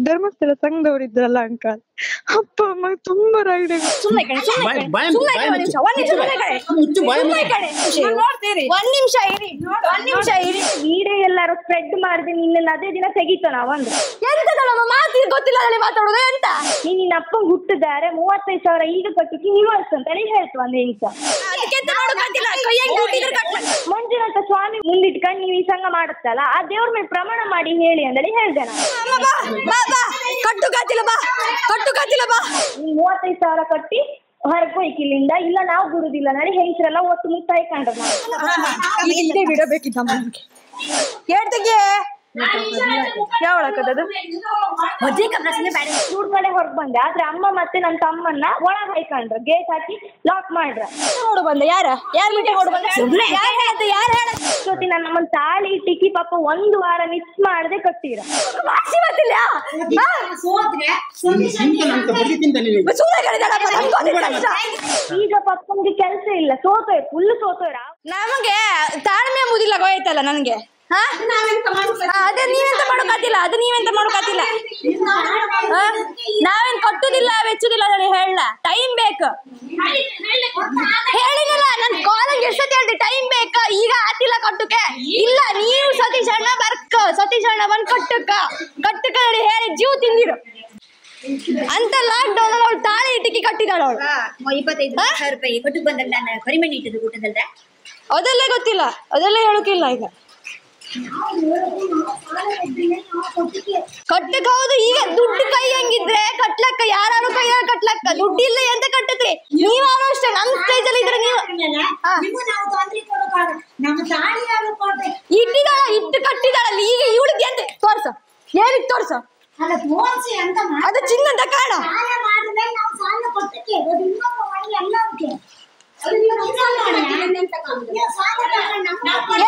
Dharmasthala ಸಂಘದವರಿದ್ರಲ್ಲ uncle, ಅಪ್ಪ ಅಮ್ಮ ತುಂಬಾ ರಾಯ್ಡ್. ಒಂದ್ ನಿಮಿಷ ಇರಿ. ವಿಡಿಯೋ ಎಲ್ಲಾರು ಸ್ಪ್ರೆಡ್ ಮಾಡಿದೆ, ನಿನ್ನ ಅದೇ ದಿನ ತೆಗಿತು ನಾವೊಂದು. ಎಂತದಮ್ಮ ಮಾತಿಗೆ ಗೊತ್ತಿಲ್ಲ ಮಾತಾಡೋದು ಎಂತ? ನಿನ್ನ ಅಪ್ಪ ಹುಟ್ಟಿದ್ದಾರೆ 35,000 ಈಗ ಕಟ್ಟಿಕ್ಕೆ ನಿವಾಸ ಅಂತ ಹೇಳ್ತು ಒಂದ್ ಹೆಂಗ್ಸ. ಮಂಜುನಾಥ ಸ್ವಾಮಿ ಮುಂದಿಟ್ಕೊಂಡು ನೀವು ಈ ಸಂಘ ಮಾಡುತ್ತಲ್ಲ, ಆ ದೇವ್ರ ಮೇಲೆ ಪ್ರಮಾಣ ಮಾಡಿ ಹೇಳಿ ಅಂದೇಳಿ ಹೇಳ್ದೆ ನಾನು. 35,000 ಕಟ್ಟಿ ಹೊರಗೆ ಹೋಯ್ಕಿಲ್ಲಿಂದ, ಇಲ್ಲ ನಾವು ಬಿಡುದಿಲ್ಲ ನಾಳೆ ಹೆಂಗಸರೆಲ್ಲ ಒತ್ತು ಮುಕ್ತಾಯ ಕಂಡ್ರ ಬಿಡಬೇಕಿದ್ದ ಹೇಳ್ತಿಗೆ ಚೂಡ್ ಕಡೆ ಹೊರಗ್ ಬಂದೆ. ಆದ್ರೆ ಅಮ್ಮ ಮತ್ತೆ ನನ್ನ ತಮ್ಮನ್ನ ಒಳಗ್ ಹಾಕೊಂಡ್ರ, ಗೇಟ್ ಹಾಕಿ ಲಾಕ್ ಮಾಡ್ರ. ನೋಡು ಬಂದೆ ಯಾರ ಮೀಟಿಂಗ್ ನೋಡು ಬಂದೆ. ಜೊತೆ ನನ್ನ ಅಮ್ಮನ ತಾಳಿ ಟಿಕ್ಕಿ ಪಾಪ 1 ವಾರ ಮಿಸ್ ಮಾಡದೆ ಕಟ್ಟಿರ. ಈಗ ಪಪ್ಪಂಗೆ ಕೆಲಸ ಇಲ್ಲ, ಸೋತೋಯ್ ಫುಲ್ ಸೋತೋಯ್ರ. ನಮಗೆ ತಾಳ್ಮೆ ಮುದಿಲ್ಲ ಗೋಯ್ತಲ್ಲ ನನ್ಗೆ. ಅದೇ ನೀವೆಂತ ಮಾಡೋಕಾತಿಲ್ಲ, ನಾವೇನ್ ಕಟ್ಟುದಿಲ್ಲ ವೆಚ್ಚುದಿಲ್ಲ ಹೇಳ. ಟೈಮ್ ಬೇಕು ಹೇಳಿನಲ್ಲ, ನನ್ ಕಾಲೇಜ್ ಎಷ್ಟೊತ್ತಿ ಹೇಳ್ದೆ ಟೈಮ್ ಬೇಕು. ಈಗ ಆತಿಲ್ಲ ಕಟ್ಟುಕೆ ಇಲ್ಲ, ನೀವು ಸತೀಶ್ ಅಣ್ಣ ಬಂದ್ ಕಟ್ಟುಕ ಹೇಳಿ ಜೀವ ತಿಂದಿರು ಅಂತ. ಲಾಕ್ಡೌನ್ ಅವಳು ತಾಳಿ ಇಟ್ಟಿಗೆ ಕಟ್ಟಿದಾಳ ಅವಳು. 25,000 ರೂಪಾಯಿ ಕೊಟ್ಟು ಬಂದಾಗ ನಾನು ಕರಿಮಣಿ ಇಟ್ಟದು ಊಟದಲ್ದ ಅದೆಲ್ಲ ಗೊತ್ತಿಲ್ಲ, ಅದೆಲ್ಲ ಹೇಳೋಕಿಲ್ಲ. ಈಗ ಕಟ್ಟಕ್ ಹೌದು, ಈಗ ದುಡ್ಡು ಕೈ ಹಂಗಿದ್ರೆ ಕಟ್ಲಕ್ಕ ಯಾರು ಕೈಯಾಗ ಕಟ್ಲಕ್ಕ ದುಡ್ಡಿಲ್ಲ ಎಂತ ಕಟ್ಟತ್ರಿ. ನೀವಾರು ಅಷ್ಟೇ ನಮ್ ಸ್ಟೇಜಲ್ಲಿ ಇದ್ರೆ ನೀವು ಇಟ್ಟು ಕಟ್ಟಿದಾಳಲ್ಲ. ಈಗ ಇವಳಿಗೆ ಎಂತ ತೋರ್ಸ, ಏನಿಗೆ ತೋರ್ಸ? ಅದು ಚಿನ್ನದ ಕಾಡ.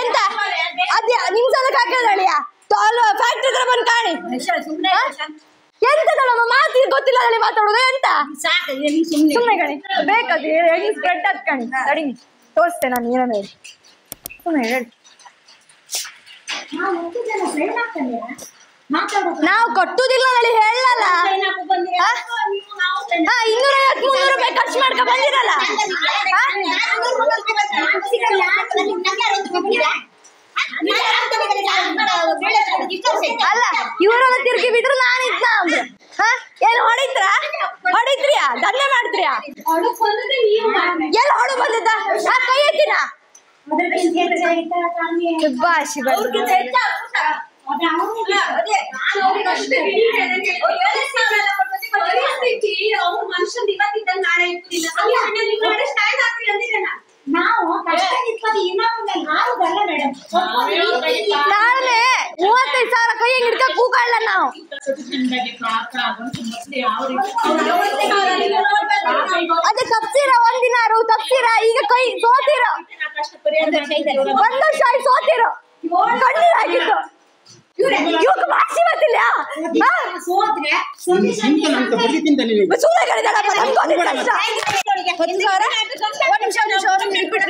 ಎಂತ ಅದ್ಯಾ ನಿಮ್ ಸಲಕ್ಕೆ ಹಾಕಿದಳಿಯ ಫ್ಯಾಕ್ಟ್ರಿ ಹತ್ರ ಬಂದು ಕಾಣಿ. ಎಂತದಮ್ಮ ಮಾತಿಗೆ ಗೊತ್ತಿಲ್ಲ ಮಾತಾಡೋದು ಎಂತ? ಸುಮ್ಮನೆ ಕಣಿ ಬೇಕಾದ್ರೆ ಹೇಳಿ ಸ್ಪ್ರೆಡ್ ಆದ್ ಕಣಿ. ತಡಿ ತೋರಿಸ್ತೇನೆ ನಾನು ಏನೋ ಹೇಳಿ. ಸುಮ್ಮನೆ ಹೇಳಿ. ನಾವು ಕಟ್ಟುದಿಲ್ಲ ಹೇಳಿ ಹೇಳಲ್ಲ. 250-300 ರೂಪಾಯಿ ಖರ್ಚು ಮಾಡ್ಕೊ ಬಂದಿರಲ್ಲ. ಅಲ್ಲ ಇವರೆಲ್ಲ ತಿರುಗಿ ಬಿದ್ರು ನಾನು ಇದ್ನ ಅಂದ್ರು. ಏನು ಹೊಡಿತ್ರಿಯಾ ದಂಧೆ ಮಾಡ್ತೀರಿಯಾ? ಎಲ್ಲ ಹೊಡು ಬಂದಿದ್ದ ಕೈ ಎತ್ತಿನ ಭಾಷೆ ನಾಳೆ 35,000 ಕೈ ಹಿಡ್ಕ ಕೂಗಾಳ ನಾವು. ಅದೇ ತಪ್ಸಿರ ಒಂದಿನಾರು ತಪ್ಸಿರ, ಈಗ ಕೈ ಸೋತಿರೋ 1 ವರ್ಷ ಆಗಿ ಸೋತಿರೋ ಕಣ್ಣೀರ್ ಆಗಿತ್ತು. ಇವಾಗ ಭಾಷೆ ಗೊತ್ತಿಲ್ಲ.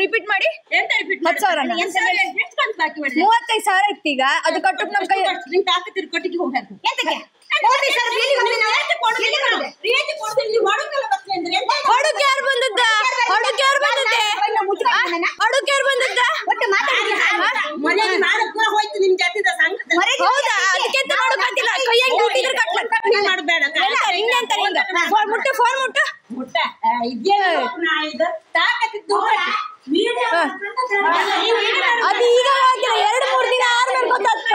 ರಿಪೀಟ್ ಮಾಡಿ 35,000 ಇತ್ತೀಗ ಅದು ಕಟ್ಟಕ್ ನಮ್ ಕೈ ಕೊಟ್ಟಿಗೆ ಹೋಗ್ಬೇಕು. ಹೊಡಕ್ ಯಾರು ಬಂದದ್ದ? ಹೌದಾ? ಅದಕ್ಕೆ ಮಾಡೋಕಾತಿಲ್ಲ, ಕೈಯಾಗ ದುಡ್ಡಿದ್ರೆ ಫೋನ್ ಮುಟ್ಟ ಅದು ಈಗ ಆಗಿಲ್ಲ, 2-3 ದಿನ ಆದ್ಮೇಲೆ ಗೊತ್ತಾಗ್ತದೆ.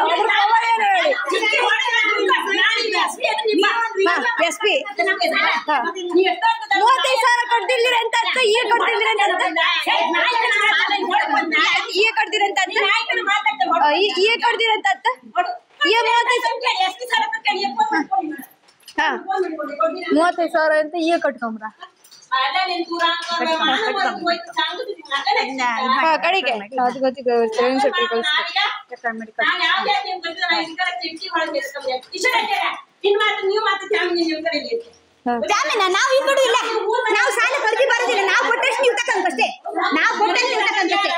35,000 ಕಟ್ತಿಲ್ದಿರ ಅಂತ ಅರ್ಥ. ಈಗ ಕಟ್ತಿಲ್ದಿರ ಅಂತ ಅರ್ಥ. ಈಗ ಕಟ್ದಿರ ಅಂತ ಅರ್ಥ. ಈಗ ಕಟ್ದಿರ ಅಂತ ಅರ್ಥ. 35,000 ಅಂತ ಈಗ ಕಟ್ಕೊಂಬ್ರ ಕಡೆಗೆ ಅದು ಗೊತ್ತಿದೆ. ಜಾಮೀನ ನಾವು ಈಗ ಕೊಡುದಿಲ್ಲ. ನಾವು ಸಾಲ ಕರ್ದಿ ಬರುದಿಲ್ಲ. ನಾವು ಕೊಟ್ಟಷ್ಟು ನೀವು ತಕೊಂಡ್ಬಷ್ಟೇ. ನಾವು ಕೊಟ್ಟಷ್ಟು ನೀವು ತಕೊಂಡ್ಬಷ್ಟೇ.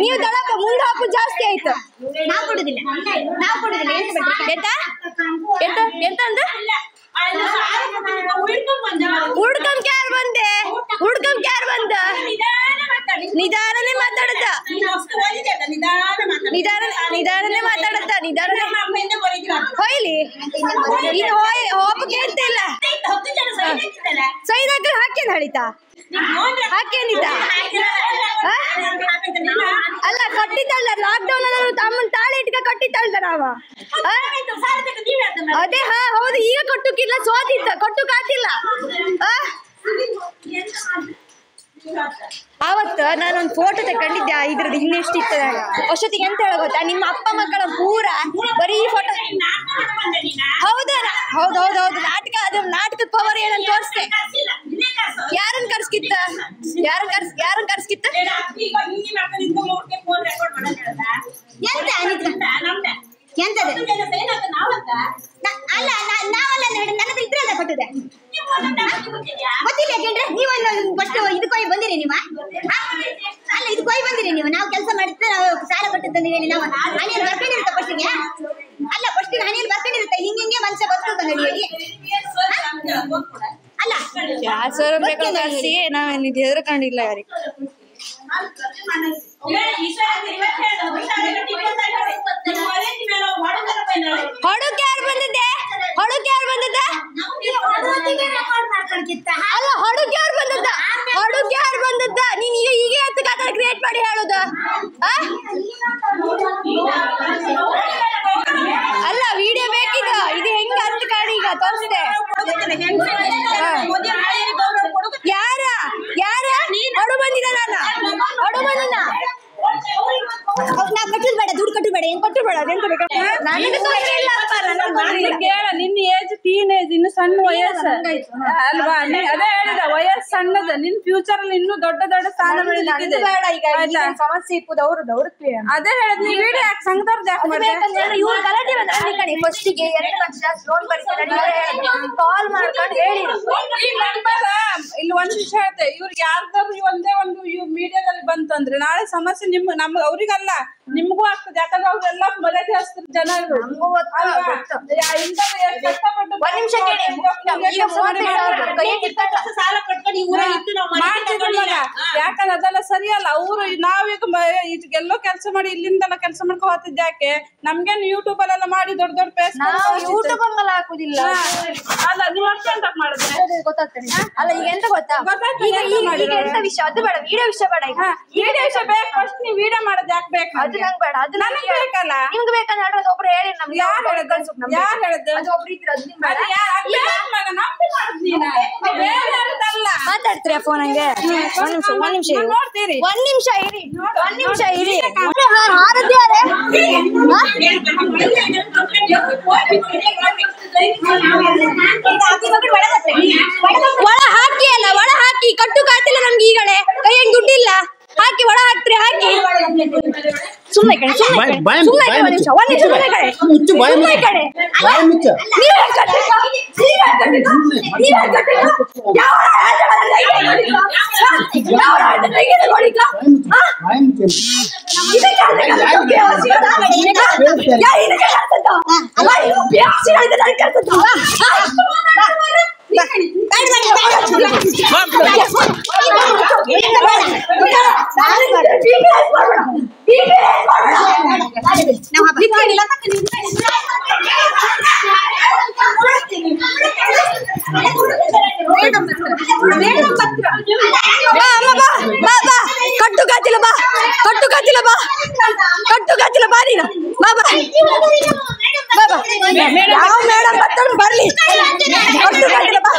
ನೀವು ದಳಪ ಮುಂದೆ ಹಾಕು ಜಾಸ್ತಿ ಆಯ್ತು. ನಾವು ಕೊಡುದಿಲ್ಲ. ನಾವು ಕೊಡುದಿಲ್ಲ. ಎಂತ ಎಂತ ಎಂತ ಅಂದ್ರೆ ಹುಡ್ಕಂಕ್ ಯಾರು ಬಂದೆ? ಹುಡ್ಕಂಕ್ ಯಾರು ಬಂದ? ನಿಧಾನನೇ ಮಾತಾಡತ್ತ. ನಿಧಾನನೇ ಮಾತಾಡತ್ತ. ನಿಧಾನನೇ ಹೊಯ್ಲಿ. ಇನ್ನು ಹೋಗಕ್ಕೆ ಅಂತ ಇಲ್ಲ. ಸೈದಾಗ ಹಾಕೇನ್ ಹಳಿತಾ? ಹಾಕೇನಿತ? ಅಲ್ಲ ಕಟ್ಟಿದ್ದಲ್ಲ, ಲಾಕ್ಡೌನ್ ಅಮ್ಮನ್ ತಾಳೆ ಇಟ್ಕ ಕಟ್ಟಿದ್ದಲ್ದ ನಾವ. ಅದೇ ಹಾ ಹೌದು. ಈಗ ಕಟ್ಟುಕಿಲ್ಲ, ಸೋತಿತ್ತ ಕಟ್ಟುಕಾತಿಲ್ಲ. ಅವತ್ತು ನಾನೊಂದು ಫೋಟೋ ತಕೊಂಡಿದ್ದೆ ಇದ್ರದ್ದು ಇನ್ನೆಷ್ಟು ಇತ್ತು. ಅಷ್ಟೊತ್ತಿಗೆ ಎಂತ ಹೇಳ ಗೊತ್ತಾ, ನಿಮ್ಮ ಅಪ್ಪ ಮಕ್ಕಳ ಪೂರ ಬರೀ ಫೋಟೋ. ಹೌದು ಹೌದು ಹೌದು ಹೌದು. ನಾಟಕ, ಅದು ನಾಟಕದ ಪವರ್ ಏನಂತ ತೋರಿಸ್ತೆ. ಯಾರನ್ನ ಕರ್ಸ್ಕಿತ್ತ? ಯಾರನ್ನ ಕರ್ಸ್ಕಿತ್ತ? ಅಲ್ಲ ನಾವಲ್ಲ, ನನ್ನ ಇದ್ರಲ್ಲ ಕೊಟ್ಟಿದೆ ಗೊತ್ತಿಲ್ಲ. ಯಾಕೆಂದ್ರೆ ನೀವು ಫಸ್ಟ್ ಇದಕ್ಕೋಯ್ ಬಂದಿರಿ ನೀವು. ಅಲ್ಲ ಇದಕ್ಕೋಯ್ ಬಂದಿರಿ ನೀವು. ನಾವು ಕೆಲಸ ಮಾಡಿದ್ರೆ ನಾವು ಸಾಲ ಕೊಟ್ಟಿದ್ದಂದು ಹೇಳಿ ನಾವು ಹಣಿಯಲ್ಲಿ ಬರ್ಕೊಂಡಿರುತ್ತೆ ಫಸ್ಟಿಗೆ. ಅಲ್ಲ ಫಸ್ಟಿಗೆ ಹಣಿಯಲ್ಲಿ ಬರ್ಕೊಂಡಿರುತ್ತೆ. ಹಿಂಗೆ ಮನುಷ್ಯ ಬರ್ತದೆ ಹೇಳಿ. ಅಲ್ಲ ನಾವೇನು ಹೆದರ್ಕೊಂಡಿಲ್ಲ ಯಾರಿಗೆ. ಹೊಡಕ್ ಯಾರು ಬಂದಿದ್ದೆ? ಹೊಡಕ್ ಯಾರು ಬಂದಿದ್ದ? ಅಲ್ಲ ಹೊಡಕ್ ಯಾರು ಬಂದಿದ್ದ? ಹೊಡಕ್ ಯಾರು ಬಂದಿದ್ದ? ನೀನ್ ಈಗ ಎತ್ತ ಕಥೆ ಕ್ರಿಯೇಟ್ ಮಾಡಿ ಹೇಳುದ? ಅಲ್ಲ ವಿಡಿಯೋ ಬೇಕೀಗ. ಇದು ಹೆಂಗ ಅಂತ ಕಾಡಿ ಈಗ ತೋರಿಸ್ದೆ. ಯಾರ ಯಾರ ಹೊಡು ಬಂದಿದ? ನಾನು ಹೊಡು ಬಂದಿನ. ನಾವು ಕಟ್ಟುದು ಬೇಡ, ದುಡ್ಡು ಕಟ್ಟು ಬೇಡ, ಏನ್ ಕಟ್ಟು ಬೇಡ. ನಿನ್ನ ಏಜ್ ಟೀನೇಜ್, ಇನ್ನು ಸಣ್ಣ ವಯಸ್ಸು ಅಲ್ವಾ? ಅದೇ ಹೇಳಿದ ವಯಸ್ಸು ಸಣ್ಣದ. ನಿನ್ ಫ್ಯೂಚರ್ ಅಲ್ಲಿ ಇನ್ನೂ ದೊಡ್ಡ ದೊಡ್ಡ ಸ್ಥಾನ ಬೆಳಿಲಿಕ್ಕಿದೆ. ಸಮಸ್ಯೆ ಇಪ್ಪುದು ಅವ್ರದ್ದು. ಅದೇ ಹೇಳಿದ್ ನೀ ವಿಡಿಯೋ ಯಾಕೆ ಸಂಗದವ್ರದ್ದು ಯಾಕೆ ಮಾಡ್ತಾರೆ? ಇವ್ರು ಗಲಾಟೆ ಬಂದ್ರೆ ಫಸ್ಟಿಗೆ 2 ಲಕ್ಷ ಲೋನ್ ಬರ್ತಾರೆ ಕಾಲ್ ಮಾಡ್ಕೊಂಡು ಹೇಳಿ. ಇಲ್ಲಿ ಒಂದ್ ವಿಷಯ ಹೇಳ್ತೆ, ಇವ್ರಿಗೆ ಯಾರ್ದಾದ್ರು ಒಂದೇ ಒಂದು ಮೀಡಿಯಾದಲ್ಲಿ ಬಂತಂದ್ರೆ ನಾಳೆ ಸಮಸ್ಯೆ ನಮ್ಗೆ ಅವ್ರಿಗಲ್ಲ ನಿಮ್ಗೂ ಆಗ್ತದೆ. ಯಾಕಂದ್ರೆ ಅವ್ರೆಲ್ಲ ಮರ್ಯಾದೆ ಹಚ್ತಾರೆ ಜನರು. ಯಾಕಂದ್ರೆ ಅದೆಲ್ಲ ಸರಿಯಲ್ಲ. ಅವ್ರು ನಾವೀಗ ಎಲ್ಲೋ ಕೆಲಸ ಮಾಡಿ ಇಲ್ಲಿಂದೆಲ್ಲ ಕೆಲಸ ಮಾಡ್ಕೊ ಹೋಗ್ತಿದ್ದೆ. ಯಾಕೆ ನಮ್ಗೇನು ಯೂಟ್ಯೂಬ್ ಅಲ್ಲೆಲ್ಲ ಮಾಡಿ ದೊಡ್ಡ ದೊಡ್ಡ ಪೇಸ್ ಯೂಟ್ಯೂಬ್ ಹಂಗಲ್ಲ ಹಾಕುದಿಲ್ಲ. ಅಲ್ಲ ನೀವು ಅರ್ಥ ಮಾಡಿದ್ರೆ ಗೊತ್ತಾಗ್ತದೆ. ಅಲ್ಲ ಈಗ ಎಂತ ಗೊತ್ತಾ, ಎಂತ ವಿಷಯ ಅದು ಬೇಡ, ವಿಡಿಯೋ ವಿಷಯ ಬೇಡ. ವಿಡಿಯೋ ವಿಷಯ ಬೇಕು. ಫಸ್ಟ್ ನೀವು ವಿಡಿಯೋ ಮಾಡೋದು ಯಾಕೆ ಬೇಕು? ಅದು ನಂಗೆ ಬೇಡ. ಅದು ನನಗೆ ಬೇಕಲ್ಲ. ನಿಮ್ಗೆ ಬೇಕಂದ್ರೆ ಹೇಳೋದು ಒಬ್ರು ಹೇಳಿ ನಮ್ಗೆ. ಯಾರು ಹೇಳಿದ್ರು? ಅದು ಒಬ್ರು ಇದ್ರೆ ಅದು ನಿಮ್ಗೆ ಮಾತಾಡ್ತೀರಾ ಫೋನ್ ಹಂಗೆ? ಒಂದ್ ನಿಮಿಷ ನೋಡ್ತೀರಿ? ಒಂದ್ ನಿಮಿಷ ಇರಿ. ಹಾರದ್ಯಾರೆ ಒಳ ಹಾಕಿ. ಅಲ್ಲ ಒಳ ಹಾಕಿ. ಕಟ್ಟು ಕಾತಿಲ್ಲ ನಮ್ಗೆ ಈಗಲೇ. ಕೈಯಲ್ಲಿ ದುಡ್ಡಿಲ್ಲ. ಹಾಕಿ ಒಳ ಹಾಕ್ತ್ರಿ. ಹಾಕಿ ಸುಮ್ಮನೆ ಕಡೆ ಕಟ್ಟು ಕಾತಿಲ್ಲ ಬಾ. ಕಟ್ಟು ಕಾತಿಲ್ಲ ಬಾ. ಕಟ್ಟು ಕಾತಿಲ್ಲ ಬಾ. ನೀನು ಬಾ ಬಾ ಬಾ. ಯಾವ ಮೇಡಮ್ ಬರ್ತಾಳೆ ಬರ್ಲಿ. ಕಟ್ಟು ಕಾತಿಲ್ಲ ಬಾ.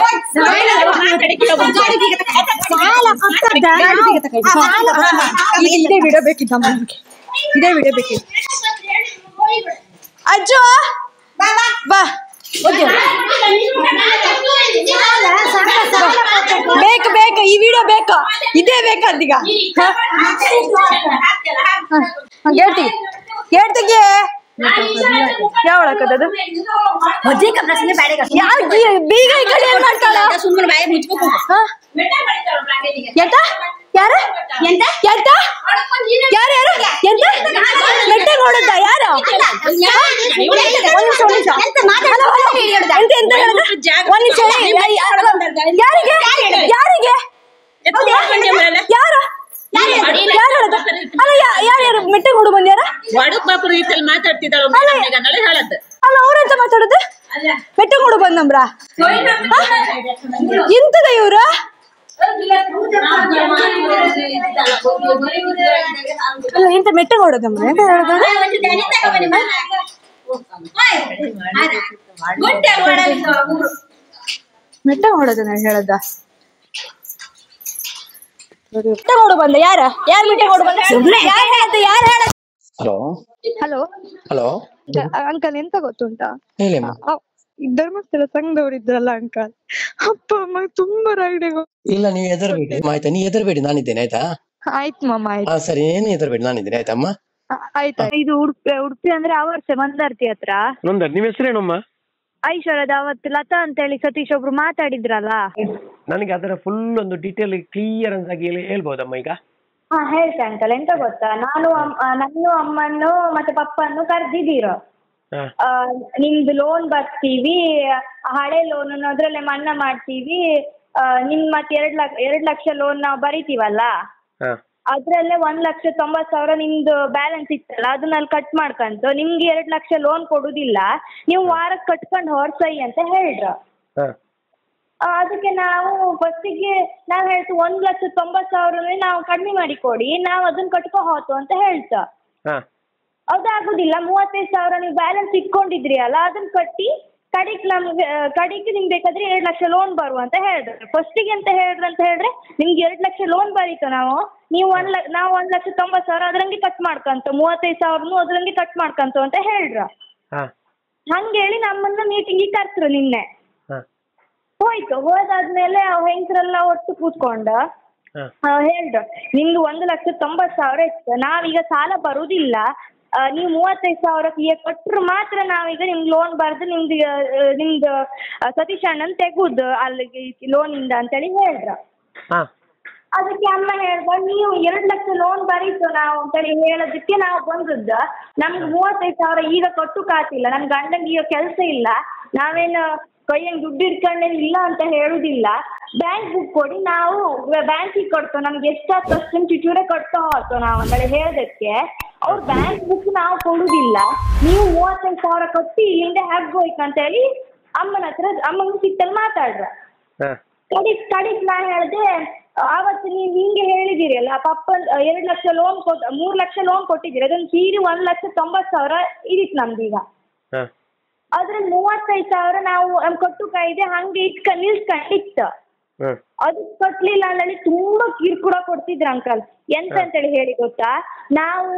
ಇದೇ ವಿಡಿಯೋ ಬೇಕಿದ್ದ. ಇದೇ ವಿಡಿಯೋ ಬೇಕಿತ್ತು. ಅಜ್ಜು ಬಾ. ಬೇಕು ಈ ವಿಡಿಯೋ ಬೇಕಾ? ಇದೇ ಬೇಕಾದೀಗ ಹೇಳ್ತಿಗೆ ಯಾವಳಕದದು ಬೀಗ ಈ ಕಡೆ ಏನ್ ಮಾಡ್ತಾಳ? ಸುಮ್ಮನೆ ಬಾಯಿ ಮುಚ್ಬೇಕು. ಎಂತ ಯಾರ ಎಂತ ಎಂತ ಯಾರು ಯಾರು ಎಂತ ಮೆಟ್ಟೆ ನೋಡುತ್ತ ಯಾರು? ಯಾರಿಗೆ ಯಾರಿಗೆ ಯಾರು ಅಲ್ಲ ಯಾರು ಮೆಟ್ಟೆ ನೋಡು ಬಂದ್ಯಾರ? ಅಲ್ಲ ಅವ್ರಂತ ಮಾತಾಡುದು ಮೆಟ್ಟೆ ನೋಡು ಬಂದಮ್ರ ಎಂತದ ಇವ್ರ? ಅಲ್ಲ ಎಂತ ಮೆಟ್ಟೆ ನೋಡೋದಮ್ರ ಎಂತ ಹೇಳೋದು? ಮೆಟ್ಟೆ ನೋಡೋದು ನಾನು ಹೇಳದ ಮೆಟ್ಟೆ ನೋಡು ಬಂದ ಯಾರ ಯಾರು ಮೆಟ್ಟೆ ನೋಡು ಬಂದ ಯಾರು ಹೇಳದ ಯಾರು ಹೇಳ? ಹಲೋ ಹಲೋ ಹಲೋ ಅಂಕಲ್ ಎಂತ ಗೊತ್ತುಂಟಾ? ಹೇಳಿಮ್ಮ. ಧರ್ಮಸ್ಥಳ ಸಂಘದವ್ರು ಇದ್ರಲ್ಲ ಅಂಕಲ್, ಅಪ್ಪ ಅಮ್ಮ ತುಂಬಾ ರೈಡ್. ಇಲ್ಲ ನೀವು ಹೆದರ್ಬೇಡಿ ಆಯ್ತಾ, ನೀ ಹೆದರ್ಬೇಡಿ ನಾನಿದ್ದೇನೆ ಆಯ್ತಾ. ಆಯ್ತು ಮಾಮ ಆಯ್ತು. ಸರಿ ಏನು ಹೆದರ್ಬೇಡಿ ನಾನಿದ್ದೇನೆ ಆಯ್ತಮ್ಮ. ಆಯ್ತಾ. ಇದು ಉಡುಪಿ ಅಂದ್ರೆ ಅವರ್ಸೆ ಮಂದಾರ್ತಿ ಹತ್ರ. ನಿಮ್ಮ ಹೆಸರೇನಮ್ಮ? ಐಶ್ವರ್ಯದ ಅವತ್ತು ಲತಾ ಅಂತ ಹೇಳಿ ಸತೀಶ್ ಒಬ್ರು ಮಾತಾಡಿದ್ರಲ್ಲ. ನನಗೆ ಅದರ ಫುಲ್ ಒಂದು ಡೀಟೇಲ್ ಕ್ಲಿಯರೆನ್ಸ್ ಆಗಿ ಹೇಳ್ಬೋದಮ್ಮ ಈಗ? ಹೇಳ್ತೆ ಅಂಕಲ್. ಎಂತ ಗೊತ್ತಾ, ನನ್ನ ಅಮ್ಮನ್ನು ಮತ್ತೆ ಪಪ್ಪನ್ನು ಕರ್ದಿದ್ದೀರೋ, ನಿಮ್ದು ಲೋನ್ ಬರ್ತೀವಿ, ಹಳೆ ಲೋನ್ ಅದ್ರಲ್ಲೇ ಮನ್ನಾ ಮಾಡ್ತೀವಿ, ನಿಮ್ ಮತ್ತೆ 2 ಲಕ್ಷ ಲೋನ್ ನಾವು ಬರೀತೀವಲ್ಲ, ಅದ್ರಲ್ಲೇ 1,90,000 ನಿಮ್ದು ಬ್ಯಾಲೆನ್ಸ್ ಇತ್ತಲ್ಲ ಅದನ್ನಲ್ಲಿ ಕಟ್ ಮಾಡ್ಕಂತು ನಿಮ್ಗೆ 2 ಲಕ್ಷ ಲೋನ್ ಕೊಡುದಿಲ್ಲ, ನೀವು ವಾರಕ್ಕೆ ಕಟ್ಕೊಂಡು ಹೊರಸೈ ಅಂತ ಹೇಳ್ರು. ಅದಕ್ಕೆ ನಾವು ಫಸ್ಟಿಗೆ ನಾವ್ ಹೇಳ್ತು 1,90,000 ನಾವು ಕಡಿಮೆ ಮಾಡಿ ಕೊಡಿ, ನಾವು ಅದನ್ನ ಕಟ್ಕೊ ಹೋತು ಅಂತ ಹೇಳ್ತ. ಅದಾಗುದಿಲ್ಲ, 35,000 ನೀವು ಬ್ಯಾಲೆನ್ಸ್ ಇಟ್ಕೊಂಡಿದ್ರಿ ಅಲ್ಲ ಅದನ್ನ ಕಟ್ಟಿ ಕಡಿಗೆ ನಿಮ್ಗೆ ಬೇಕಾದ್ರೆ 2 ಲಕ್ಷ ಲೋನ್ ಬರುವ ಅಂತ ಹೇಳಿದ್ರು. ಫಸ್ಟಿಗೆ ಅಂತ ಹೇಳಿದ್ರೆ ನಿಮ್ಗೆ 2 ಲಕ್ಷ ಲೋನ್ ಬರೀತು, ನೀವು ನಾವು 1,90,000 ಅದ್ರಂಗೆ ಕಟ್ ಮಾಡ್ಕಂತ, 35,000 ಅದ್ರಂಗೆ ಕಟ್ ಮಾಡ್ಕಂತ ಅಂತ ಹೇಳ್ರು. ಹಂಗೇಳಿ ನಮ್ಮನ್ನ ಮೀಟಿಂಗಿಗೆ ಕರ್ಸ್ರು ನಿನ್ನೆ. ಹೋಯ್ತು, ಹೋದಾದ್ಮೇಲೆ ಹೆಂಗಸರೆಲ್ಲ ಒಟ್ಟು ಕೂತ್ಕೊಂಡು ಹೇಳ್ರು, ನಿಮ್ದು 1,90,000 ಇತ್ತು, ನಾವೀಗ ಸಾಲ ಬರುದಿಲ್ಲ, ನೀವು 35,000 ಕೊಟ್ರು ಮಾತ್ರ ನಾವೀಗ ನಿಮ್ಗೆ ಲೋನ್ ಬರ್ದು ನಿಮ್ದು ಸತೀಶ್ ಅಣ್ಣನ್ ತೆಗುದು ಅಲ್ಲಿಗೆ ಲೋನಿಂದ ಅಂತೇಳಿ ಹೇಳ್ರು. ಅದಕ್ಕೆ ಅಮ್ಮ ಹೇಳ್ದ, ನೀವು 2 ಲಕ್ಷ ಲೋನ್ ಬರೀತು ನಾವು ಅಂತೇಳಿ ಹೇಳೋದಕ್ಕೆ ನಾವು ಬಂದದ್ದು. ನಮ್ಗೆ 35,000 ಈಗ ಕೊಟ್ಟುಕಾತಿಲ್ಲ, ನನ್ ಗಂಡಂಗೆ ಈಗ ಕೆಲಸ ಇಲ್ಲ, ನಾವೇನು ಕೈಯಂಗೆ ದುಡ್ಡು ಇಟ್ಕೊಂಡೇನು ಇಲ್ಲ ಅಂತ ಹೇಳುದಿಲ್ಲ, ಬ್ಯಾಂಕ್ ಬುಕ್ ಕೊಡಿ, ನಾವು ಬ್ಯಾಂಕಿಗೆ ಕೊಡ್ತೇವೆ, ನಮ್ಗೆ ಎಷ್ಟಾಗ್ತದೆ ಅಷ್ಟೊಂದು ಚಿಟೂರೆ ಕೊಡ್ತಾ ಹೋಗ್ತೇವೆ ನಾವು ಅಂತೇಳಿ ಹೇಳೋದಕ್ಕೆ ಅವ್ರು ಬ್ಯಾಂಕ್ ಬುಕ್ ನಾವು ಕೊಡುದಿಲ್ಲ, ನೀವು 35,000 ಕೊಟ್ಟು ಇಲ್ಲಿಂದ ಹೋಯ್ತು ಅಂತ ಹೇಳಿ ಅಮ್ಮನ ಸಿಟ್ಟಲ್ಲಿ ಮಾತಾಡ್ರ. ಕಡಿಕ್ ನಾ ಹೇಳ್ದೆ, ಆವತ್ತು ನೀವು ಹಿಂಗೆ ಹೇಳಿದಿರಿ ಅಲ್ಲ, ಪಪ್ಪ 2 ಲಕ್ಷ ಲೋನ್ 3 ಲಕ್ಷ ಲೋನ್ ಕೊಟ್ಟಿದ್ದೀರಿ, ಅದನ್ನ ಸೀರಿ 1,90,000 ಇದಿತ್ತು ನಮ್ದೀಗ. ಅದ್ರಲ್ಲಿ 35,000 ನಾವು ಕೊಟ್ಟು ಕಾಯ್ದೆ ಹಂಗೆ ನಿಲ್ಸ್ಕೊಂಡಿತ್ತು, ಅದು ಕೊಟ್ಲಿಲ್ಲ ಅನ್ನಲ್ಲಿ ತುಂಬಾ ಕಿರ್ಕುಡ ಕೊಡ್ತಿದ್ರು ಅಂಕಲ್. ಎಂತ ಅಂತೇಳಿ ಹೇಳಿ ಗೊತ್ತಾ, ನಾವು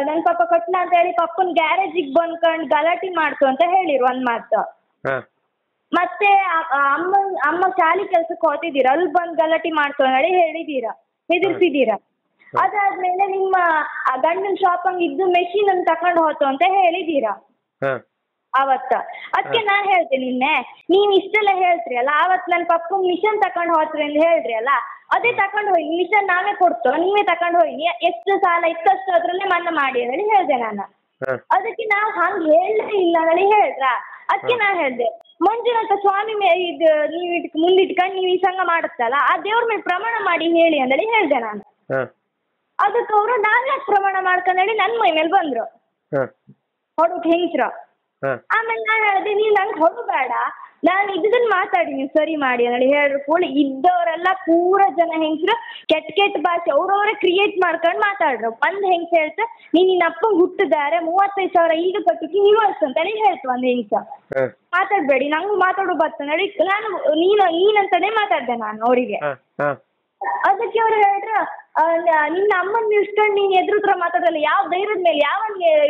ನನ್ ಪಾಪ ಕೊಟ್ಲ ಅಂತ ಹೇಳಿ ಪಪ್ಪನ್ ಗ್ಯಾರೇಜಿಗೆ ಬಂದ್ಕೊಂಡ್ ಗಲಾಟೆ ಮಾಡ್ತು ಅಂತ ಹೇಳಿರು ಒಂದ್ ಮಾತು. ಮತ್ತೆ ಅಮ್ಮ ಶಾಲಿ ಕೆಲ್ಸಕ್ಕೆ ಹೋಗ್ತಿದ್ದೀರ, ಅಲ್ಲಿ ಬಂದ್ ಗಲಾಟೆ ಮಾಡ್ತು ಹೇಳಿ ಹೇಳಿದೀರ, ಹೆದರ್ಸಿದೀರ. ಅದಾದ್ಮೇಲೆ ನಿಮ್ಮ ಗಂಡನ ಶಾಪ್ ಹಂಗ ಇದ್ದು ಮೆಷಿನ್ ಅನ್ನು ತಕೊಂಡ್ ಹೋತು ಅಂತ ಹೇಳಿದೀರ ಅವತ್ತ. ಅದಕ್ಕೆ ನಾ ಹೇಳ್ದೆ ನಿನ್ನೆ, ನೀವ್ ಇಷ್ಟೆಲ್ಲ ಹೇಳ್ತ್ರಿ ಅಲ್ಲ, ಅವತ್ ನನ್ ಪಪ್ಪನ್ ಮಿಷನ್ ತಕೊಂಡ್ ಹೋತ್ರಿ ಅಂತ ಹೇಳ್ರಿ ಅಲ್ಲ, ಅದೇ ತಕೊಂಡ್ ಹೋಗಿ ಮಿಷನ್ ನಾವೇ ಕೊಡ್ತೋ, ನೀವೇ ತಕೊಂಡ್ ಹೋಗಿ, ಎಷ್ಟು ಸಾಲ ಇತ್ತಷ್ಟು ಅದ್ರಲ್ಲೇ ಮನ್ನಾ ಮಾಡಿ ಅಂತ ಹೇಳ್ದೆ ನಾನು. ಅದಕ್ಕೆ ನಾವ್ ಹಂಗ ಹೇಳಲೇ ಇಲ್ಲ ಹೇಳಿ ಹೇಳ್ರ. ಅದಕ್ಕೆ ನಾ ಹೇಳ್ದೆ, ಮಂಜುನಾಥ ಸ್ವಾಮಿ ಇದು ನೀವ್ ಮುಂದಿಟ್ಕೊಂಡ್ ನೀವ್ ಈ ಸಂಘ ಮಾಡುತ್ತಲ್ಲ, ಆ ದೇವ್ರ ಮೇಲೆ ಪ್ರಮಾಣ ಮಾಡಿ ಹೇಳಿ ಅಂದೇಳಿ ಹೇಳ್ದೆ ನಾನು. ಅದಕ್ಕೆ ಅವರು ನಾನೇ ಪ್ರಮಾಣ ಮಾಡ್ಕೊಂಡೇಳಿ ನನ್ ಮೈ ಮೇಲೆ ಬಂದ್ರು ಹೊಡಕ್ ಹೆಂಗ್ಸ್ರು. ಆಮೇಲೆ ನಾನು ಹೇಳಿದೆ, ನೀವ್ ನಂಗೆ ಹೊಡಬೇಡ, ನಾನು ಇದನ್ನ ಮಾತಾಡಿ ನೀವು ಸರಿ ಮಾಡಿ ಅಂತ ಹೇಳ್ರು. ಕೂಡ ಇದ್ದವರೆಲ್ಲ ಪೂರ ಜನ ಹೆಂಗ್ಸ್ರು ಕೆಟ್ಟ ಭಾಷೆ ಅವ್ರವ್ರೆ ಕ್ರಿಯೇಟ್ ಮಾಡ್ಕೊಂಡು ಮಾತಾಡ್ರು. ಒಂದ್ ಹೆಂಗ್ಸ ಹೇಳ್ತ, ನಿನ್ನ ಅಪ್ಪಂಗ್ ಹುಟ್ಟಿದಾರೆ 35,000 ಈಗ ಕಟ್ಟಿಗೆ ನಿವಾಸ ಅಂತ ಹೇಳ್ತು ಒಂದ್ ಹೆಂಗ್ಸ. ಮಾತಾಡ್ಬೇಡಿ, ನಂಗೆ ಮಾತಾಡೋ ಬತ್ತ ನಡಿ, ನಾನು ನೀನಂತಾನೆ ಮಾತಾಡ್ದೆ ನಾನು ಅವರಿಗೆ. ಅದಕ್ಕೆ ಅವ್ರು ಹೇಳ್ರು, ನಿನ್ನ ಅಮ್ಮನ್ ನಿಲ್ಸ್ಕೊಂಡು ನೀನ್ ಎದುರುತ್ರ ಮಾತಾಡಲ್ಲ, ಯಾವ ಧೈರ್ಯದ ಮೇಲೆ,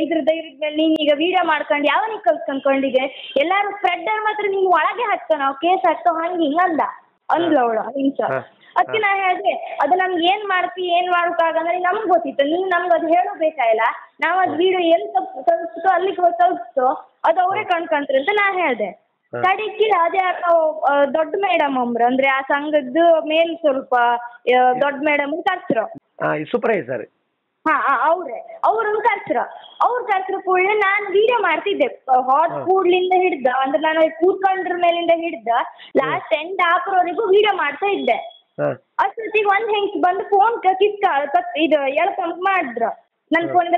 ಇದ್ರ ಧೈರ್ಯದ ಮೇಲೆ ನೀನ್ ಈಗ ವಿಡಿಯೋ ಮಾಡ್ಕೊಂಡು ಯಾವನಿಗೆ ಕಲ್ಸ್ಕೊಂಡ್ಕೊಂಡಿದೆ, ಎಲ್ಲಾರು ಸ್ಪ್ರೆಡ್ಡರ್ ಮಾತ್ರ ನೀನ್ ಒಳಗೆ ಹಾಕ್ತೋ, ನಾವು ಕೇಸ್ ಹಾಕ್ತೋ ಹಂಗ ಹಿಂಗಂದ ಅಂದ್ಲ ಅವಳು ಹಿಂಸ. ಅದಕ್ಕೆ ನಾ ಹೇಳಿದೆ ಅದು ನಮ್ಗೆ ಏನ್ ಮಾಡ್ತಿ ಏನ್ ಮಾಡೋಕ್ಕಾಗಂದ್ರೆ ನಮ್ಗೆ ಗೊತ್ತಿತ್ತು, ನೀವ್ ನಮ್ಗೆ ಅದು ಹೇಳಬೇಕಾಗಿಲ್ಲ. ನಾವ್ ಅದ್ ವಿಡಿಯೋ ಎಲ್ಲಿ ತಲುಪಿಸ್ತೋ ಅಲ್ಲಿಗೆ ತಲುಪಿಸ್ತೋ ಅದು ಅವರೇ ಕಣ್ಕಂತ್ರಿ ಅಂತ ನಾ ಹೇಳ್ದೆ. ಕಡಿಕೆ ಅದೇ ದೊಡ್ಡ ಮೇಡಮ್ ಒಬ್ರು ಅಂದ್ರೆ ಆ ಸಂಘದ ಮೇಲ್ ಸ್ವಲ್ಪ ದೊಡ್ಡ ಮೇಡಮ್ ಕರ್ಸ್ರು ಸೂಪರ್ವೈಸರ್. ಅವ್ರನ್ನ ಕರ್ಸ್ರು ಕೂಡಲೇ ನಾನ್ ವಿಡಿಯೋ ಮಾಡ್ತಿದ್ದೆ. ಹಾಟ್ ಕೂಡ್ಲಿಂದ ಹಿಡ್ದ ಅಂದ್ರೆ ನಾನು ಕೂತ್ಕೊಂಡ್ರ ಮೇಲಿಂದ ಹಿಡ್ದ ಲಾಸ್ಟ್ ಎಂಡ್ ಹಾಕೋವರೆಗೂ ವಿಡಿಯೋ ಮಾಡ್ತಾ ಇದ್ದೆ. ಅಷ್ಟೊತ್ತಿಗೆ ಒಂದ್ ಹೆಂಗ್ ಬಂದು ಫೋನ್ ಇದು ಎಳ್ಕೊಂಡ್ ಮಾಡಿದ್ರು. ನನ್ ಫೋನಿಂದ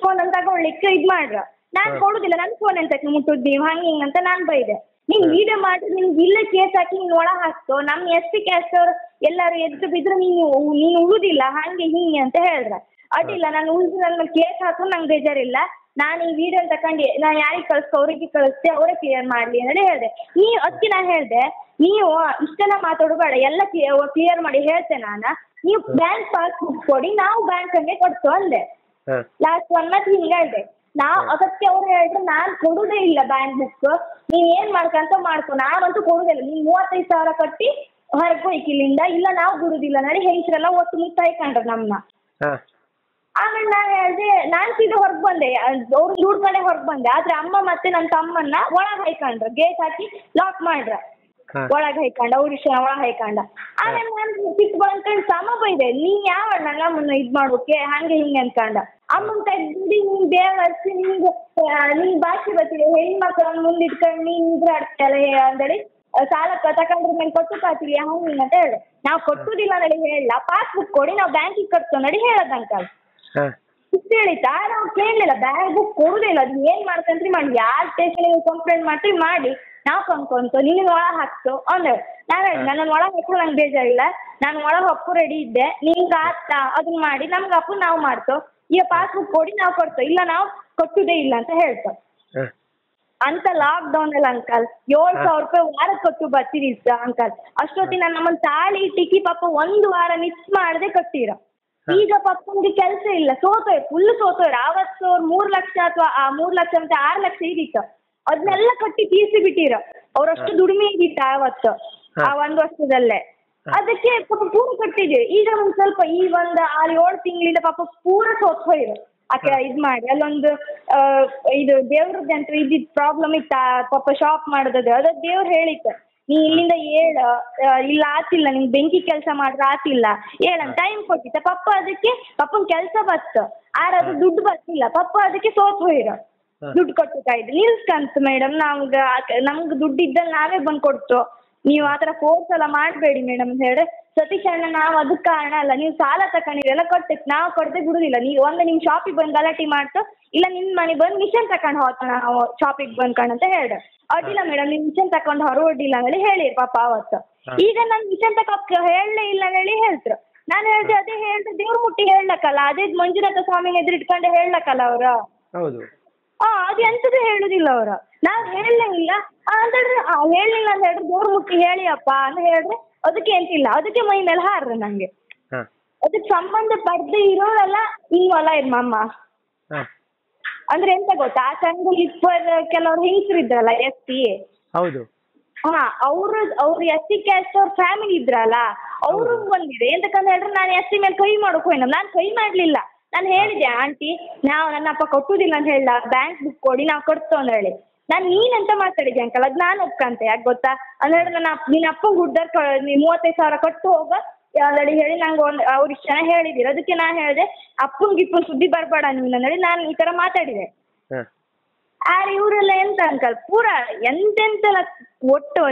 ಫೋನ್ ಅಂತ ತಗೊಳ್ಳಿಕ್ಕೆ ಇದ್ ಮಾಡ್ರ. ನಾನ್ ಕೊಡುದಿಲ್ಲ, ನನ್ ಫೋನ್ ಎಂತ ಮುಟ್ಟುದ್ ನೀವು ಹಂಗ ಅಂತ ನಾನ್ ಬೈದೆ. ನೀನ್ ವಿಡಿಯೋ ಮಾಡಿ ನಿಮ್ಗೆ ಇಲ್ಲೇ ಕೇಸ್ ಹಾಕಿ ನೀನ್ ಒಳ ಹಾಕ್ತೋ, ನಮ್ SC ಕ್ಯಾಸ್ಟ್ ಅವ್ರು ಎಲ್ಲಾರು ಎದ್ದು ಬಿದ್ರೆ ನೀನು ಉಳುದಿಲ್ಲ ಹಂಗೆ ಹಿಂಗೆ ಅಂತ ಹೇಳಿದ್ರ. ಅಡ್ಡಿಲ್ಲ ನಾನು ಉಳಿದು ನನ್ನ ಕೇಸ್ ಹಾಕೊಂಡು ನಂಗೆ ಬೇಜಾರಿಲ್ಲ, ನಾನು ಈ ವಿಡಿಯೋ ತಗೊಂಡು ನಾನು ಯಾರಿಗೆ ಕಳಿಸ್ಕೊ ಅವ್ರಿಗೆ ಕಳಿಸ್ತೆ ಅವರೇ ಕ್ಲಿಯರ್ ಮಾಡ್ಲಿ ಅಂತ ಹೇಳಿದೆ. ಅದಕ್ಕೆ ನಾನು ಹೇಳಿದೆ ನೀವು ಇಷ್ಟೆಲ್ಲ ಮಾತಾಡಬೇಡ, ಎಲ್ಲ ಕ್ಲಿಯರ್ ಮಾಡಿ ಹೇಳ್ತೆ ನಾನು. ನೀವು ಬ್ಯಾಂಕ್ ಪಾಸ್ಬುಕ್ ಕೊಡಿ, ನಾವು ಬ್ಯಾಂಕ್ ಹಂಗೆ ಕೊಡ್ತು ಅಂದೆ. ಲಾಸ್ಟ್ 1 month ಹಿಂಗೆ ಹೇಳಿದೆ. ಅದಕ್ಕೆ ಅವ್ರು ಹೇಳಿದ್ರು ನಾನ್ ಕೊಡುದೇ ಇಲ್ಲ ಬ್ಯಾಂಕ್ ಬುಕ್, ನೀವ್ ಏನ್ ಮಾಡ್ಕಂತ ಮಾಡ್ಕೊ, ನಾವಂತೂ ಕೊಡುದಿಲ್ಲ. ನೀವ್ 35,000 ಕಟ್ಟಿ ಹೊರಗೆ ಹೋಯ್ಕಿಲ್ಲಿಂದ, ಇಲ್ಲ ನಾವು ಬಿಡುದಿಲ್ಲ ನೋಡಿ ಹೆಂಗ್ಸ್ರೆಲ್ಲ ಒತ್ತು ಮುತ್ತ ಹಾಕೊಂಡ್ರ ನಮ್ನ. ಆಮೇಲೆ ನಾನು ಹೇಳಿದೆ ನಾನ್ ಸೀದಾ ಹೊರಗೆ ಬಂದೆ, ಅವ್ರು ದುಡ್ಡು ಕಡೆ ಹೊರಗೆ ಬಂದೆ. ಆದ್ರೆ ಅಮ್ಮ ಮತ್ತೆ ನನ್ನ ತಮ್ಮನ್ನ ಒಳಗೆ ಹಾಕೊಂಡ್ರ, ಗೇಟ್ ಹಾಕಿ ಲಾಕ್ ಮಾಡ್ರ, ಒಳಗೆ ಹಾಕೊಂಡ ಅವ್ರ ಒಳಗೆ ಹಾಕೊಂಡ. ಆಮೇಲೆ ನಾನು ಸಿಟ್ಟು ಬಂದ್ಕೊಂಡು ಸಮ ಬೈದೆ, ನೀನ್ ಯಾವ ನಮ್ಮನ್ನ ಇದ್ ಮಾಡೋಕೆ ಹಂಗೆ ಹಿಂಗೆ ಅನ್ಕೊಂಡ. ಅಮ್ಮನ್ ತೆಗ್ದು ನೀನ್ ದೇವರ್ಸಿ ನಿಂಗ್ ಭಾಷೆ ಬರ್ತಿದೆ, ಹೆಣ್ಮಕ್ಳನ್ನ ಮುಂದೆ ಇಟ್ಕೊಂಡು ನೀನ್ ಇದ್ರಾಡ್ತಲ್ಲ ಅಂದೇಳಿ ಸಾಲ ತಕೊಂಡ್ರ ಮೇಲೆ ಕೊಟ್ಟು ಕಾತಿಲಿ ಹಂಗೆ ಹಿಂಗೆ ಅಂತ ಹೇಳಿ. ನಾವ್ ಕೊಟ್ಟುದಿಲ್ಲ ನಡಿ ಹೇಳ, ಪಾಸ್ಬುಕ್ ಕೊಡಿ ನಾವು ಬ್ಯಾಂಕಿಗೆ ಕಟ್ತೋ ನಡಿ ಹೇಳದ್ ಅಂಕಲ್. ಇಷ್ಟು ಹೇಳಿತಾ ನಾವು ಕೇಳಲಿಲ್ಲ, ಬ್ಯಾಂಕ್ ಬುಕ್ ಕೊಡುದಿಲ್ಲ. ಅದು ಏನ್ ಮಾಡ್ಕೊಂಡ್ರಿ ಮಾಡಿ, ಯಾರ್ ಸ್ಟೇಷನ್ ಕಂಪ್ಲೇಂಟ್ ಮಾಡ್ತೀವಿ ಮಾಡಿ, ನಾವು ಕಂಕೊಂತು ನಿನ್ನ ಒಳ ಹಾಕ್ತು ಅಂದ್ರೆ ನಾನು ಹೇಳಿ ನನ್ನ ಒಳಗೆ ಹಾಕಲು ನಂಗೆ ಬೇಜಾರಿಲ್ಲ, ನಾನು ಒಳಗೆ ಅಪ್ಪು ರೆಡಿ ಇದ್ದೆ, ನಿಂಗೆ ಆಗ್ತಾ ಅದನ್ನ ಮಾಡಿ ನಮ್ಗೆ ಅಪ್ಪು ನಾವು ಮಾಡ್ತೋ, ಈಗ ಪಾಸ್ಬುಕ್ ಕೊಡಿ ನಾವು ಕೊಡ್ತೋ, ಇಲ್ಲ ನಾವು ಕೊಟ್ಟುದೇ ಇಲ್ಲ ಅಂತ ಹೇಳ್ತೋ. ಅಂತ ಲಾಕ್ ಡೌನ್ ಅಲ್ಲಿ ಅಂಕಲ್ 7,000 ರೂಪಾಯಿ ವಾರ ಕೊಟ್ಟು ಬರ್ತೀರಿ ಅಂಕಲ್. ಅಷ್ಟೊತ್ತಿಗೆ ನಾನು ನಮ್ಮನ್ನ ತಾಳಿ ಟಿಕ್ಕಿ ಪಾಪ 1 ವಾರ ಮಿಸ್ ಮಾಡದೆ ಕಟ್ಟಿರೋ. ಈಗ ಪಪ್ಪನಿಗೆ ಕೆಲಸ ಇಲ್ಲ, ಸೋತೋಯ್ ಫುಲ್ ಸೋತೋಯ್ರು. ಆವತ್ತು ಅವ್ರು 3 ಲಕ್ಷ ಅಥವಾ 3 ಲಕ್ಷ ಅಂತ 6 ಲಕ್ಷ ಇದಿತ್ತು, ಅದನ್ನೆಲ್ಲ ಕಟ್ಟಿ ತೀರ್ಸಿ ಬಿಟ್ಟಿರೋ. ಅವ್ರಷ್ಟು ದುಡಿಮೆ ಇದ್ದಿತ್ತು ಆವತ್ತು ಆ 1 ವರ್ಷದಲ್ಲೇ. ಅದಕ್ಕೆ ಪಾಪ ಪೂರ ಕಟ್ಟಿದ್ವಿ. ಈಗ ಒಂದ್ ಸ್ವಲ್ಪ ಈ 7 ತಿಂಗಳಿಂದ ಪಾಪ ಪೂರ ಸೋತ್ ಹೋಯ್ರು. ಆಕೆ ಇದ್ ಮಾಡಿ ಅಲ್ಲೊಂದು ಇದು ದೇವ್ರದ್ದು ಅಂತ ಇದ್ದಿದ್ ಪ್ರಾಬ್ಲಮ್ ಇತ್ತ, ಪಾಪ ಶಾಪ್ ಮಾಡೋದು ಅದ ದೇವ್ರು ಹೇಳಿತ್ತು, ನೀ ಇಲ್ಲಿಂದ ಇಲ್ಲ ಆತಿಲ್ಲ, ನಿಂಗೆ ಬೆಂಕಿ ಕೆಲಸ ಮಾಡಿದ್ರೆ ಆತಿಲ್ಲ ಹೇಳಂತ ಟೈಮ್ ಕೊಟ್ಟಿತ್ತ. ಪಪ್ಪ ಅದಕ್ಕೆ ಪಪ್ಪನ ಕೆಲಸ ಬತ್ತು, ಆರಾದ್ರೂ ದುಡ್ಡು ಬರ್ತಿಲ್ಲ. ಪಪ್ಪ ಅದಕ್ಕೆ ಸೋತ್ ಹೋಯ್ರು, ದುಡ್ಡು ಕೊಡ್ತಾ ಇದ್ರು. ನಿಲ್ಸ್ಕಂತ ಮೇಡಮ್ ನಮ್ಗೆ ದುಡ್ಡು ಇದ್ದಲ್ಲಿ ನಾವೇ ಬಂದ್ ಕೊಡ್ತು, ನೀವು ಆತರ ಫೋರ್ಸ್ ಎಲ್ಲ ಮಾಡಬೇಡಿ ಮೇಡಮ್ ಅಂತ ಹೇಳಿದ್ರೆ, ಸತೀಶ್ ಅಣ್ಣ ನಾವು ಅದಕ್ಕೆ ಕಾರಣ ಅಲ್ಲ, ನೀವು ಸಾಲ ತಕೊಂಡಿರಲ್ಲ ಕಟ್ಟಕ್ಕೆ ನಾವು ಕೊಡದೆ ಬಿಡುದಿಲ್ಲ. ನೀವು ನಿಮ್ ಶಾಪಿಗೆ ಬಂದು ಗಲಾಟೆ ಮಾಡ್ತು, ಇಲ್ಲ ನಿಮ್ ಮನೆಗೆ ಬಂದು ಮಿಷನ್ ತಕೊಂಡು ಹೋಗ್ತಾನ ನಾವು ಶಾಪಿಗೆ ಬಂದ್ಕೊಂಡ್ ಅಂತ ಹೇಳ್ದೆ. ಅಡ್ಡಿಲ್ಲ ಮೇಡಮ್ ನೀವು ಮಿಷನ್ ತಕೊಂಡು ಹೊರಡಿಲ್ಲ ಹೇಳಿ ಹೇಳಿರಿ ಪಾಪ ಅವತ್ತು. ಈಗ ನನ್ ಮಿಷನ್ ತಕ ಹೇಳಲೇ ಇಲ್ಲ ಹೇಳಿ ಹೇಳ್ತ್ರು. ನಾನು ಹೇಳ್ದೆ ಅದೇ ಹೇಳ್ದೆ ದೇವ್ರ ಮುಟ್ಟಿ ಹೇಳಕ್ಕಲ್ಲ, ಅದೇ ಮಂಜುನಾಥ ಸ್ವಾಮಿನ ಎದುರು ಇಟ್ಕೊಂಡೆ ಹೇಳಕ್ಕಲ್ಲ ಅವ್ರ. ಅದು ಎಂತದ್ದು ಹೇಳುದಿಲ್ಲ ಅವ್ರ. ನಾವ್ ಹೇಳಲೇ ಇಲ್ಲ ಅಂತ ಹೇಳಿದ್ರೆ ಹೇಳಿಲ್ಲ ಅಂತ ಹೇಳಿದ್ರೆ ದೇವ್ರ ಮುಟ್ಟಿ ಹೇಳಿಯಪ್ಪ ಅಂತ ಹೇಳಿದ್ರೆ ಅದಕ್ಕೆ ಎಂತಿಲ್ಲ, ಅದಕ್ಕೆ ಮೈ ಮೇಲೆ ಹಾರ್ರ ನಂಗೆ. ಅದಕ್ಕೆ ಸಂಬಂಧ ಪಡ್ದೆ ಇರೋರೆಲ್ಲ ಹಿಂಗಲ್ಲ ಇದ್ಮಮ್ಮ. ಅಂದ್ರೆ ಎಂತ ಗೊತ್ತಾ, ಆ ಸಂಘದಲ್ಲಿ ಕೆಲವ್ರು ಹೆಂಗಸರು ಇದ್ರಲ್ಲ SC, ಹೌದು ಅವ್ರು SC ಕ್ಯಾಸ್ಟ್ ಅವ್ರ ಫ್ಯಾಮಿಲಿ ಇದ್ರಲ್ಲ, ಅವ್ರು ಬಂದಿದೆ. ಎಂತಕ್ಕಂತ ಹೇಳಿದ್ರೆ ನಾನು SC ಮೇಲೆ ಕೈ ಮಾಡೋಕ್ ಹೋಯ್ನ, ನಾನ್ ಕೈ ಮಾಡ್ಲಿಲ್ಲ. ನಾನು ಹೇಳಿದೆ ಆಂಟಿ ನಾವು ನನ್ನ ಅಪ್ಪ ಕೊಟ್ಟುದಿಲ್ಲ ಅಂತ ಹೇಳ, ಬ್ಯಾಂಕ್ ಬುಕ್ ಕೊಡಿ ನಾವು ಕೊಡ್ತೋ ಅಂತ ಹೇಳಿ. ನಾನು ನೀನೆಂತ ಮಾತಾಡಿದೆ ಅಂಕಲ್, ಅದು ನಾನು ಒಪ್ಕಂತೆ. ಯಾಕೆ ಗೊತ್ತಾ ಅಂದ್ರೆ ನಿನ್ನ ಅಪ್ಪ ಹುಡ್ದಾರ್ 35,000 ಕೊಟ್ಟು ಹೋಗ ಆಲ್ರೆಡಿ ಹೇಳಿ ನಂಗೆ ಅವ್ರು ಇಷ್ಟು ಜನ ಹೇಳಿದಿರ. ಅದಕ್ಕೆ ನಾನು ಹೇಳಿದೆ ಅಪ್ಪನ್ ಗಿಪ್ಪನ್ ಸುದ್ದಿ ಬರ್ಬೇಡ ನೀನು ಹೇಳಿ ನಾನು ಈ ತರ ಮಾತಾಡಿದೆ. ಇವರೆಲ್ಲ ಎಂತ ಅಂಕಲ್ ಪೂರ ಎಂತೆಂತೆಲ್ಲ ಒಟ್ಟು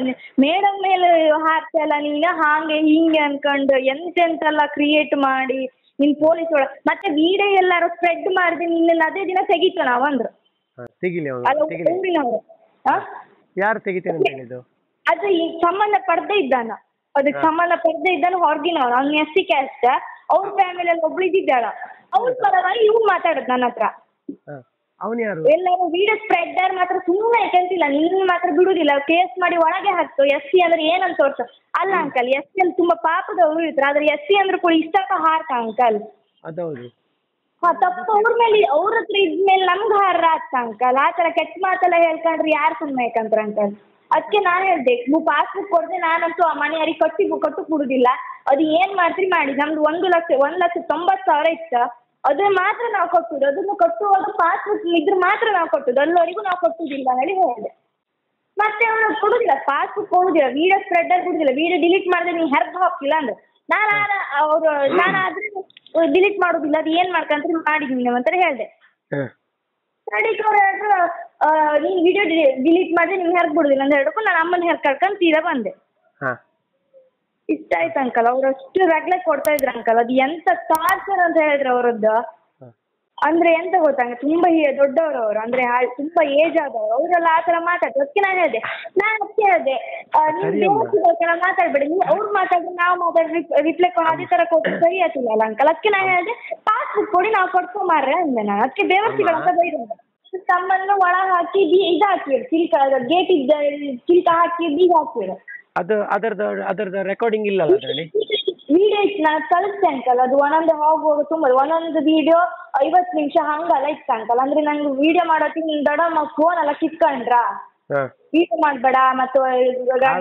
ಮೇಡಮ್ ಮೇಲೆ ಹಾಕ್ತಲ್ಲ ನೀನು ಹಾಗೆ ಹಿಂಗೆ ಅನ್ಕೊಂಡು ಎಂತೆಂತೆಲ್ಲ ಕ್ರಿಯೇಟ್ ಮಾಡಿ ನಿನ್ ಪೊಲೀಸ್ ಮತ್ತೆ ವಿಡಿಯೋ ಎಲ್ಲಾರು ಸ್ಪ್ರೆಡ್ ಮಾಡಿದೆ ನಿನ್ನ ಅದೇ ದಿನ ತೆಗಿತು ನಾವು ಅಂದ್ರು. ಯಾರು ತೆಗಿತೇನೆ ಅಂತ ಹೇಳಿದ್ದು? ಅದು ಈ ಸಂಬಂಧ ಪಡ್ದೇ ಇದ್ದಾನ, ಅದಕ್ಕೆ ಸಂಬಂಧ ಪಡ್ದೇ ಇದ್ದಾನ ಹೊರಗಿನವ್ರು. ಅವ್ನ SC ಕ್ಯಾಸ್ಟ್ ಅವ್ರ ಫ್ಯಾಮಿಲಿ ಅಲ್ಲಿ ಒಬ್ಳಿದ್ದಾಳ, ಅವ್ರ ಪರವಾಗಿ ಇವ್ನು ಮಾತಾಡದ್ ನನ್ನ ಹತ್ರ. ಎಲ್ಲರೂ ವಿಡಿಯೋ ಸ್ಪ್ರೆಡ್ ಮಾತ್ರ ಸುಮ್ಮನೆ ಯಾಕಂತಿಲ್ಲ, ನಿನ್ನ ಮಾತ್ರ ಬಿಡುದಿಲ್ಲ, ಕೇಸ್ ಮಾಡಿ ಒಳಗೆ ಹಾಕ್ತು. SC ಅಂದ್ರೆ ಏನಂತ ತೋರ್ಸ ಅಲ್ಲ ಅಂಕಲ್, SC ಅಲ್ಲಿ ತುಂಬಾ ಪಾಪದವ್ರು ಇರ್ತಾರೆ, ಆದ್ರೆ SC ಅಂದ್ರೆ ಕೂಡ ಇಷ್ಟಕ್ಕ ಹಾರ್ಕ ಅಂಕಲ್. ತಪ್ಪು ಅವ್ರ ಮೇಲೆ ಅವ್ರ ಹತ್ರ ಇದ್ಮೇಲೆ ನಮ್ಗೆ ಹಾರ ಆಗ್ತ ಅಂಕಲ್. ಆ ತರ ಕೆಟ್ಟ ಮಾತೆಲ್ಲ ಹೇಳ್ಕೊಂಡ್ರೆ ಯಾರು ಸುಮ್ಮನೆ ಯಾಕಂದ್ರ ಅಂಕಲ್. ಅದಕ್ಕೆ ನಾನು ಹೇಳ್ದೆ ಪಾಸ್ಬುಕ್ ಕೊಡದೆ ನಾನಂತೂ ಆ ಮನೆ ಯಾರಿಗೆ ಕೊಟ್ಟು ಬಿಡುದಿಲ್ಲ, ಅದು ಏನ್ ಮಾಡ್ತೀರಿ ಮಾಡಿ, ನಮ್ದು 1,90,000 ಇತ್ತ, ಅದನ್ನ ಮಾತ್ರ ನಾವು ಕೊಟ್ಟುದು, ಅದನ್ನು ಕೊಟ್ಟುವಾಗ ಪಾಸ್ಬುಕ್ ಇದ್ರೆ ಮಾತ್ರ ನಾವು ಕೊಟ್ಟುದು, ಅಲ್ಲಿವರೆಗೂ ನಾವು ಕೊಟ್ಟುದಿಲ್ಲ ಹೇಳಿ ಹೇಳಿದೆ. ಮತ್ತೆ ಅವನು ಕೊಡುದಿಲ್ಲ, ಪಾಸ್ಬುಕ್ ಕೊಡುದಿಲ್ಲ, ವಿಡಿಯೋ ಸ್ಪ್ರೆಡ್ ಆಗಿ ಕೊಡುದಿಲ್ಲ, ವಿಡಿಯೋ ಡಿಲೀಟ್ ಮಾಡಿದ್ರೆ ನೀವು ಹೆರ್ದು ಹಾಕಿಲ್ಲ ಅಂದ್ರೆ ನಾನಾದ್ರೆ ಡಿಲೀಟ್ ಮಾಡುದಿಲ್ಲ, ಅದು ಏನ್ ಮಾಡ್ಕಂತ ಮಾಡಿದೀನಿ ಅಂತ ಹೇಳಿದೆ. ನಡೀಕ್ ಅವ್ರು ಹೇಳಿದ್ರು ನೀನ್ ವಿಡಿಯೋ ಡಿಲೀಟ್ ಮಾಡಿದ್ರೆ ನಿಮ್ಗೆ ಹೆರ್ಗ್ ಬಿಡುದಿಲ್ಲ ಅಂತ ಹೇಳ್ಕೊಂಡು ನಾನು ಅಮ್ಮನ ಹೆರ್ಗ್ ಕರ್ಕೊಂಡು ಸೀದಾ ಬಂದೆ. ಇಷ್ಟ ಆಯ್ತು ಅಂಕಲ್, ಅವ್ರು ಅಷ್ಟು ರಗ್ಲೆ ಕೊಡ್ತಾ ಇದ್ರು ಅಂಕಲ್. ಅದು ಎಂತ ಟಾರ್ಚರ್ ಅಂತ ಹೇಳಿದ್ರು ಅವರದ್ದು. ಅಂದ್ರೆ ಎಂತ ಗೊತ್ತಂಗ, ತುಂಬಾ ದೊಡ್ಡವರು ಅವರು, ಅಂದ್ರೆ ತುಂಬಾ ಏಜ್ ಆದವರು, ಅವರೆಲ್ಲ ಆತರ ಮಾತಾಡ್ತಾರೆ. ಅದಕ್ಕೆ ನಾನು ಹೇಳಿದೆ ನೀವು ಮಾತಾಡ್ಬೇಡಿ, ನೀವು ಅವ್ರು ಮಾತಾಡಿದ್ರೆ ನಾವು ಮಾತಾಡಿ ರಿಪ್ಲೈ ಕೊಡೋ ಅದೇ ತರ ಕೊಟ್ಟು ಸರಿ ಆಯ್ತಿಲ್ಲ ಅಂಕಲ್. ಅದಕ್ಕೆ ನಾನು ಹೇಳಿದೆ ಪಾಸ್ಬುಕ್ ಕೊಡಿ ನಾವು ಕೊಡ್ಕೊಂಬಾರ್ರೆ ಅಂದೆ ನಾನು. ಅದಕ್ಕೆ ಬೇವರ್ಸಿಗಳಂತ ಬೈದ್ರು. ತಮ್ಮನ್ನು ಒಳ ಹಾಕಿ ಇದು ಹಾಕಿದ್ರು, ಚಿಲ್ಕ ಗೇಟ್ ಇದ್ದ ಚಿಲ್ಕ ಹಾಕಿ ಬೀಗ ಹಾಕಿದ್ರು. ಅದರದ್ದು ರೆಕಾರ್ಡಿಂಗ್ ಇಲ್ಲ ಅದರಲ್ಲಿ. ವಿಡಿಯೋ ನಾನು ಕಳಿಸ್ತೆ ಅಂಕಲ್, ಅದು ಒಂದೊಂದು ಹೋಗುವಾಗ ತುಂಬ ಒಂದೊಂದು ವಿಡಿಯೋ 50 ನಿಮಿಷ ಹಂಗಲ್ಲ ಇತ್ತು ಅಂಕಲ್. ಅಂದ್ರೆ ನಂಗೆ ವಿಡಿಯೋ ಮಾಡೋಕೆ ನಿನ್ ದೊಡ್ಡ ಫೋನ್ ಎಲ್ಲ ಕಿತ್ಕೊಂಡ್ರ ವಿಡಿಯೋ ಮಾಡ್ಬೇಡ ಮತ್ತು ನಾನು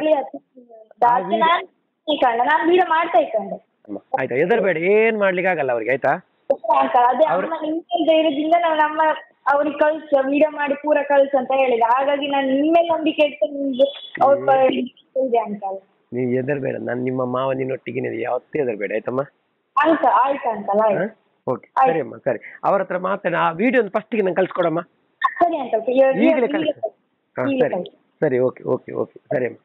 ವಿಡಿಯೋ ಮಾಡ್ತಾ ಇದ್ದೆ. ಆಯ್ತಾ, ಹೆದರ್ಬೇಡಿ, ಏನ್ ಮಾಡ್ಲಿಕ್ಕೆ ಆಗಲ್ಲ ಅವ್ರಿಗೆ, ಆಯ್ತಾ ಅಂಕಲ್. ಅದೇ ಅಮ್ಮ ನಿಮ್ಮ ಧೈರ್ಯದಿಂದ ನಾವು ನಮ್ಮ ಅವ್ರಿಗೆ ಕಳ್ಸ ವಿಡಿಯೋ ಮಾಡಿ ಪೂರ ಕಳ್ಸ ಅಂತ ಹೇಳಿದೆ. ಹಾಗಾಗಿ ನಾನು ನಿಮ್ಮೇಲೆ ನಂಬಿಕೆ ಇಟ್ಟು ನಿಮ್ಗೆ ಅವ್ರ ಇದೆ ಅಂಕಲ್. ನೀವು ಹೆದರ್ಬೇಡ, ನಾನು ನಿಮ್ಮ ಮಾವ ನಿನ್ನೊಟ್ಟಿಗೆ ಯಾವತ್ತೂ ಹೆದರ್ಬೇಡ, ಆಯ್ತಮ್ಮ. ಆಯ್ತು ಅಂಕಲ್, ಆಯ್ತು. ಓಕೆ, ಸರಿ ಅಮ್ಮ, ಸರಿ. ಅವ್ರ ಹತ್ರ ಮಾತಾಡಿ ಆ ವಿಡಿಯೋ ಫಸ್ಟಿಗೆ ನಂಗೆ ಕಳ್ಸಿಕೊಡಮ್ಮ. ಸರಿ ಅಂಕಲ್, ಈಗಲೇ ಕಳಿಸಿ. ಹಾಂ, ಸರಿ ಸರಿ, ಓಕೆ ಓಕೆ ಓಕೆ, ಸರಿ ಅಮ್ಮ.